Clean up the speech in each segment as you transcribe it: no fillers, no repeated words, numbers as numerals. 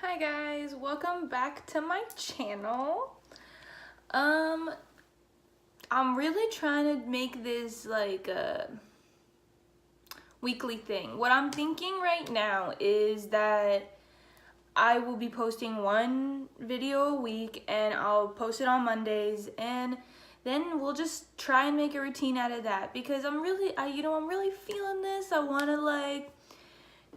Hi guys, welcome back to my channel. I'm really trying to make this like a weekly thing. What I'm thinking right now is that I will be posting one video a week and I'll post it on Mondays, and then we'll just try and make a routine out of that because I'm really feeling this. I want to like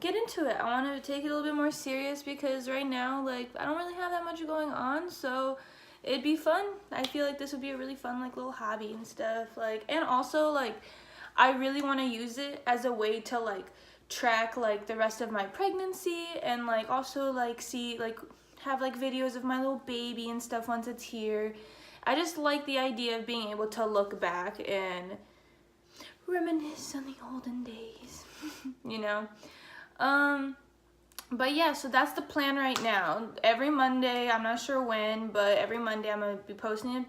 get into it. I want to take it a little bit more serious because right now, like, I don't really have that much going on, so it'd be fun. I feel like this would be a really fun, like, little hobby and stuff, like, and also, like, I really want to use it as a way to, like, track, like, the rest of my pregnancy and, like, also, like, see, like, have, like, videos of my little baby and stuff once it's here. I just like the idea of being able to look back and reminisce on the olden days, you know? But yeah, so that's the plan right now. Every Monday, I'm not sure when, but every Monday I'm gonna be posting a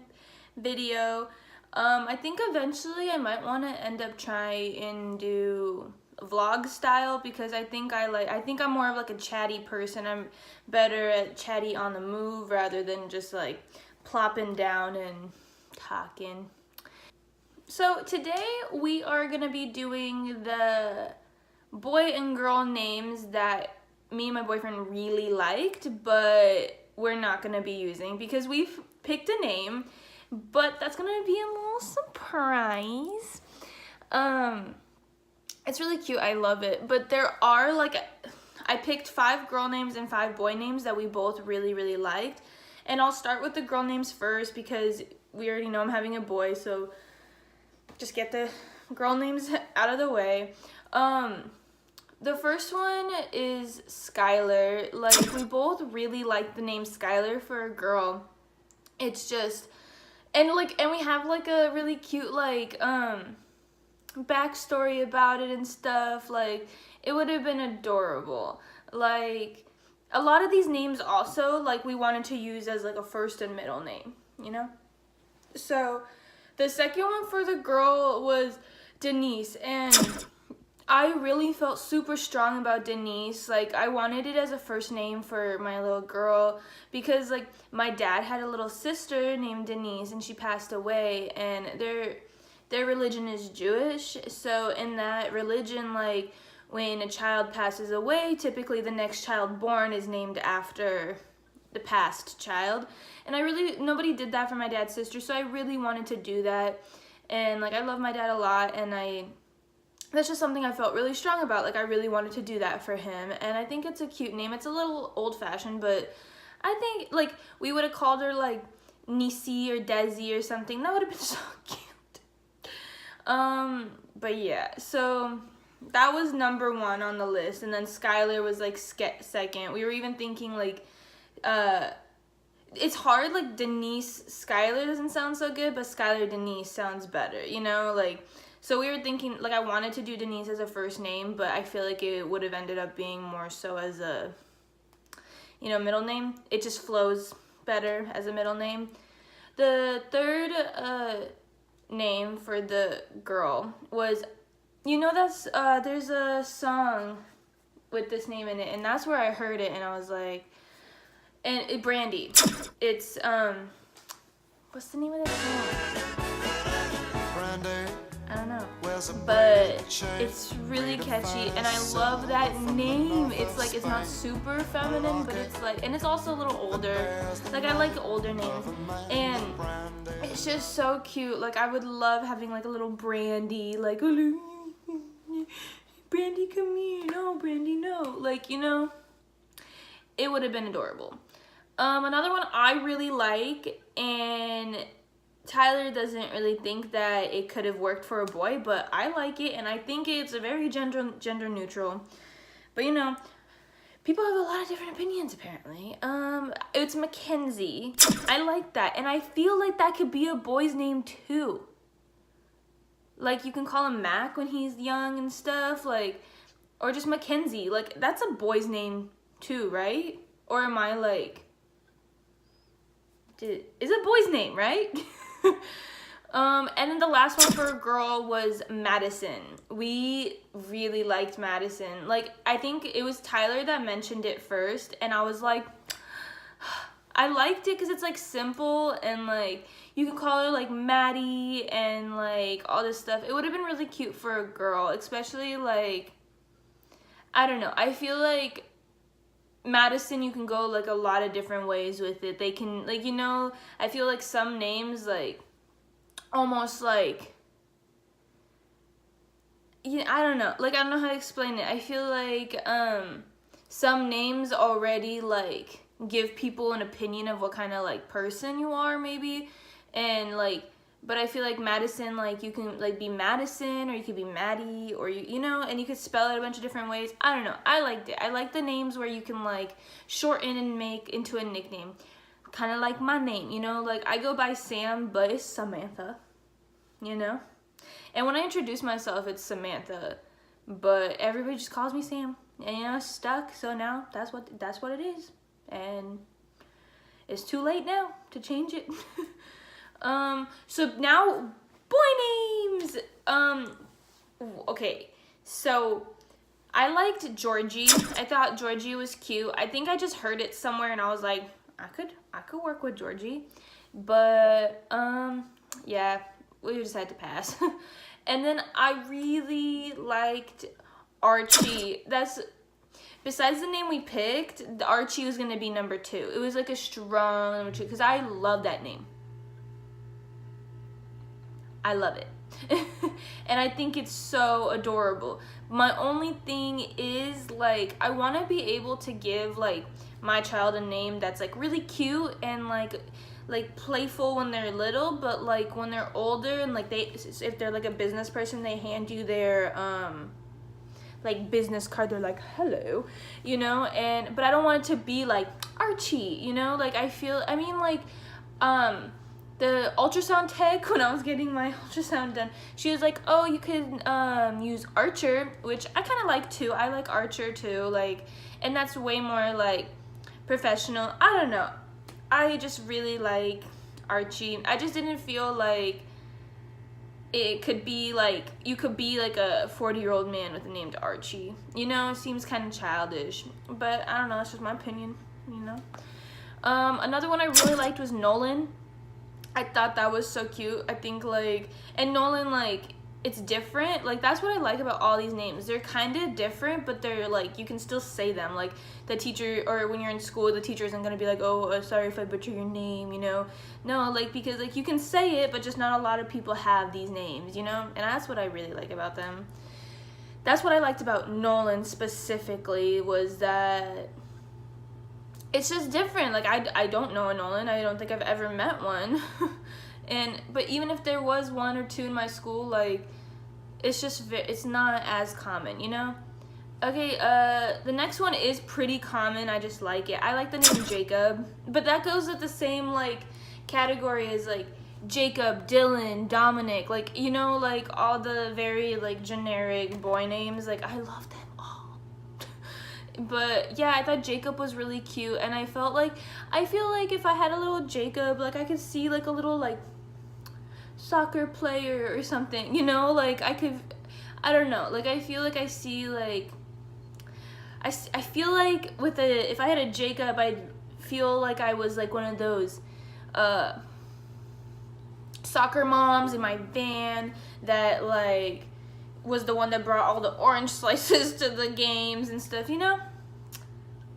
video. I think eventually I might want to end up trying and do vlog style because I think I'm more of like a chatty person. I'm better at chatty on the move rather than just like plopping down and talking. So today we are gonna be doing the boy and girl names that me and my boyfriend really liked, but we're not gonna be using because we've picked a name, but that's gonna be a little surprise. It's really cute. I love it, but there are like I picked 5 girl names and 5 boy names that we both really liked, and I'll start with the girl names first because we already know I'm having a boy, so just get the girl names out of the way. The first one is Skylar. Like, we both really like the name Skylar for a girl. It's just, and we have like a really cute like backstory about it and stuff. Like, it would have been adorable. Like, a lot of these names also, like, we wanted to use as like a first and middle name, you know? So the second one for the girl was Denise, and I really felt super strong about Denise. Like, I wanted it as a first name for my little girl because, like, my dad had a little sister named Denise and she passed away, and their religion is Jewish. So in that religion, like, when a child passes away, typically the next child born is named after the past child. And nobody did that for my dad's sister, so I really wanted to do that. And, like, I love my dad a lot, and that's just something I felt really strong about. Like, I really wanted to do that for him, and I think it's a cute name. It's a little old-fashioned, but I think, like, we would have called her, like, Nisi or Desi or something. That would have been so cute. But yeah, so that was number 1 on the list, and then Skylar was, like, second. We were even thinking, like, it's hard, like, Denise Skylar doesn't sound so good, but Skylar Denise sounds better, you know, like. So we were thinking, like, I wanted to do Denise as a first name, but I feel like it would have ended up being more so as a, you know, middle name. It just flows better as a middle name. The third name for the girl was, you know, there's a song with this name in it, and that's where I heard it, and I was like, Brandy. It's, what's the name of that song? Brandy. I don't know, but it's really catchy, and I love that name. It's like, it's not super feminine, but it's like, and it's also a little older. Like, I like older names, and it's just so cute. Like, I would love having like a little Brandy, like, Brandy, come here, no, Brandy, no. Like, you know, it would have been adorable. Another one I really like, and Tyler doesn't really think that it could have worked for a boy, but I like it, and I think it's a very gender neutral. But, you know, people have a lot of different opinions, apparently. It's Mackenzie. I like that, and I feel like that could be a boy's name, too. Like, you can call him Mac when he's young and stuff, like, or just Mackenzie. Like, that's a boy's name, too, right? Or am I, like, is a boy's name, right? And then the last one for a girl was Madison. We really liked Madison. Like, I think it was Tyler that mentioned it first, and I was like, I liked it because it's like simple, and like you can call her like Maddie and like all this stuff. It would have been really cute for a girl, especially like, I don't know. I feel like Madison, you can go like a lot of different ways with it. They can, like, you know, I feel like some names like almost like, yeah, I don't know. Like, I don't know how to explain it. I feel like some names already like give people an opinion of what kind of like person you are, maybe. And like, but I feel like Madison, like, you can like be Madison, or you could be Maddie, or you know, and you could spell it a bunch of different ways. I don't know. I liked it. I like the names where you can like shorten and make into a nickname. Kind of like my name, you know, like I go by Sam, but it's Samantha, you know. And when I introduce myself, it's Samantha, but everybody just calls me Sam, and you know, it's stuck. So now that's what it is, and it's too late now to change it. So now boy names. Okay, so I liked Georgie. I thought Georgie was cute. I think I just heard it somewhere, and I was like, I could work with Georgie, but yeah, we just had to pass. And then I really liked Archie. That's, besides the name we picked, Archie was gonna be number 2. It was like a strong number 2 because I love that name. I love it. And I think it's so adorable. My only thing is, like, I want to be able to give like my child a name that's like really cute and like playful when they're little, but like when they're older and like if they're like a business person, they hand you their like business card, they're like, hello, you know. And but I don't want it to be like Archie, you know. Like, I mean like the ultrasound tech, when I was getting my ultrasound done, she was like, oh, you could use Archer, which I kind of like too. I like Archer too, like, and that's way more like professional. I don't know, I just really like Archie. I just didn't feel like it could be like, you could be like a 40-year-old man with the name Archie, you know. It seems kind of childish, but I don't know, that's just my opinion, you know. Another one I really liked was Nolan. I thought that was so cute. I think like, and Nolan, like, it's different. Like, that's what I like about all these names. They're kind of different, but they're like, you can still say them. Like, the teacher, or when you're in school, the teacher isn't gonna be like, oh, sorry if I butcher your name, you know. No, like, because like you can say it, but just not a lot of people have these names, you know. And that's what I really like about them. That's what I liked about Nolan specifically, was that it's just different. Like, I don't know a Nolan. I don't think I've ever met one. But even if there was 1 or 2 in my school, like, it's not as common, you know. Okay, the next one is pretty common. I just like it. I like the name Jakob, but that goes with the same like category as like Jacob, Dylan, Dominic, like, you know, like all the very like generic boy names. Like, I love them all. But yeah, I thought Jacob was really cute, and I feel like if I had a little Jacob, like I could see like a little like soccer player or something, you know, like I don't know, like I feel like I see like I feel like if I had a Jacob, I'd feel like I was like one of those soccer moms in my van that like was the one that brought all the orange slices to the games and stuff, you know.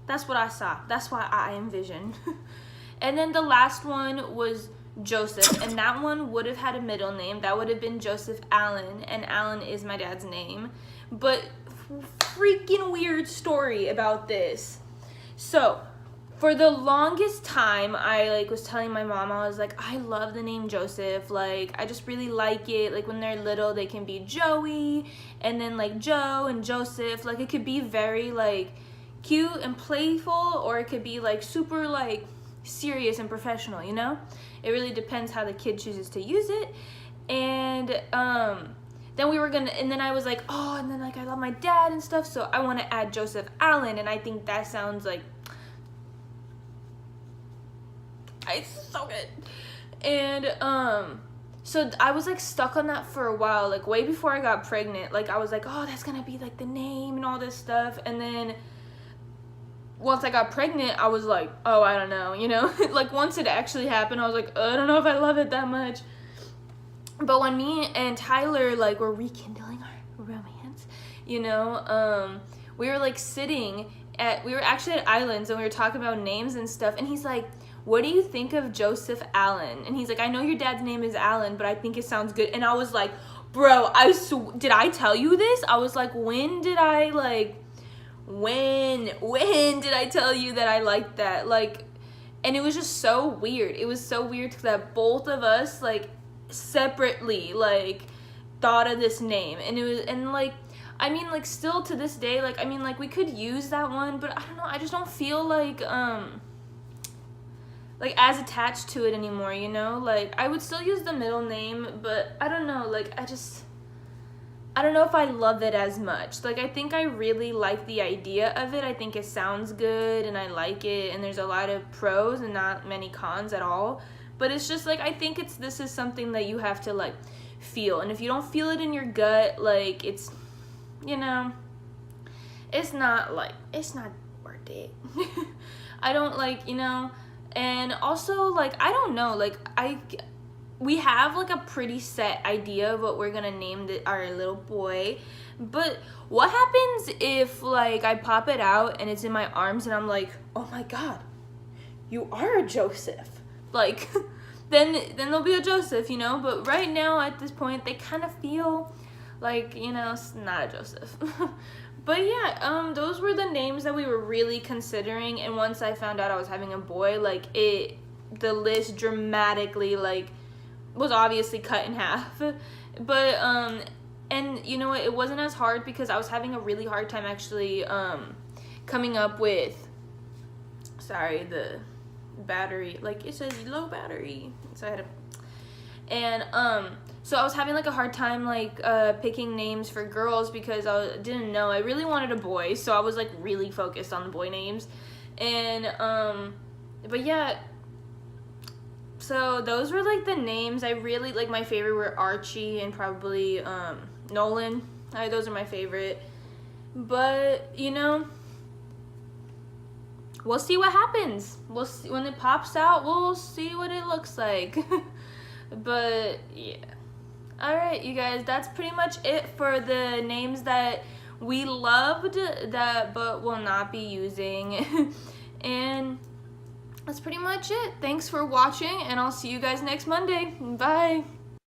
That's what I saw. That's what I envisioned. And then the last one was Joseph, and that one would have had a middle name. That would have been Joseph Allen, and Allen is my dad's name. But freaking weird story about this. So for the longest time, I like was telling my mom, I was like, I love the name Joseph. Like, I just really like it. Like, when they're little, they can be Joey, and then like Joe and Joseph. Like, it could be very like cute and playful, or it could be like super like serious and professional, you know. It really depends how the kid chooses to use it. And then I was like, oh, and then like I love my dad and stuff, so I want to add Joseph Allen, and I think that sounds like it's so good. And so I was like stuck on that for a while, like way before I got pregnant. Like I was like, oh, that's gonna be like the name and all this stuff. And then once I got pregnant, I was like, oh, I don't know, you know. Like once it actually happened, I was like, I don't know if I love it that much. But when me and Tyler like were rekindling our romance, you know, we were like we were actually at Islands and we were talking about names and stuff, and he's like, what do you think of Joseph Allen? And he's like, I know your dad's name is Allen, but I think it sounds good. And I was like, bro, did I tell you this? I was like, when did I tell you that I liked that? Like, and it was just so weird. It was so weird that both of us like separately like thought of this name, and it was, and like, I mean, like still to this day, like, I mean, like we could use that one, but I don't know, I just don't feel like as attached to it anymore, you know? Like, I would still use the middle name, but I don't know, like, I don't know if I love it as much. Like, I think I really like the idea of it. I think it sounds good, and I like it, and there's a lot of pros and not many cons at all. But it's just, like, I think this is something that you have to, like, feel. And if you don't feel it in your gut, like, it's, you know, it's not worth it. I don't, like, you know... And also, like, I don't know, like, we have, like, a pretty set idea of what we're gonna name our little boy, but what happens if, like, I pop it out and it's in my arms and I'm like, oh my god, you are a Joseph, like, then there'll be a Joseph, you know, but right now, at this point, they kind of feel like, you know, it's not a Joseph. But yeah, those were the names that we were really considering, and once I found out I was having a boy, like, the list dramatically, like, was obviously cut in half. But, and you know what, it wasn't as hard because I was having a really hard time actually, coming up with, sorry, the battery, like, it says low battery, so I had to, and, so I was having, like, a hard time, like, picking names for girls because I didn't know. I really wanted a boy, so I was, like, really focused on the boy names. And, but yeah, so those were, like, the names. I really, like, my favorite were Archie and probably, Nolan. Those are my favorite. But, you know, we'll see what happens. We'll see when it pops out, we'll see what it looks like. But, yeah. Alright, you guys, that's pretty much it for the names that we loved but will not be using. And that's pretty much it. Thanks for watching, and I'll see you guys next Monday. Bye!